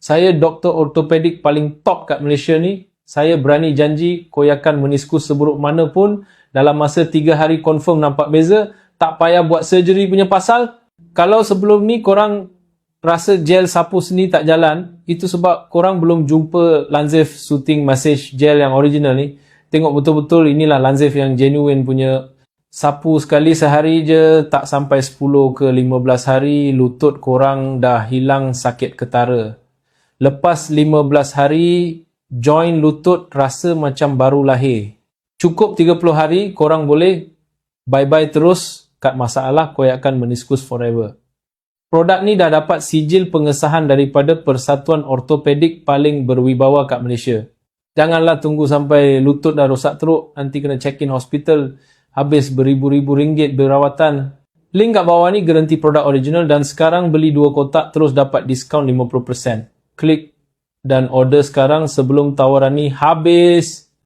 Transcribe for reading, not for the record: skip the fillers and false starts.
Saya doktor ortopedik paling top kat Malaysia ni. Saya berani janji koyakan meniskus seburuk mana pun dalam masa 3 hari confirm nampak beza. Tak payah buat surgery punya pasal. Kalau sebelum ni korang rasa gel sapu sendi tak jalan, itu sebab korang belum jumpa Lanzef Soothing Massage Gel yang original ni. Tengok betul-betul inilah Lanzef yang genuine punya. Sapu sekali sehari je, tak sampai 10 ke 15 hari, lutut korang dah hilang sakit ketara. Lepas 15 hari, joint lutut rasa macam baru lahir. Cukup 30 hari, korang boleh bye-bye terus kat masalah koyakan meniskus forever. Produk ni dah dapat sijil pengesahan daripada Persatuan Ortopedik paling berwibawa kat Malaysia. Janganlah tunggu sampai lutut dah rosak teruk, nanti kena check-in hospital, habis beribu-ribu ringgit berawatan. Link kat bawah ni garanti produk original dan sekarang beli 2 kotak terus dapat diskaun 50%. Klik dan order sekarang sebelum tawaran ni habis.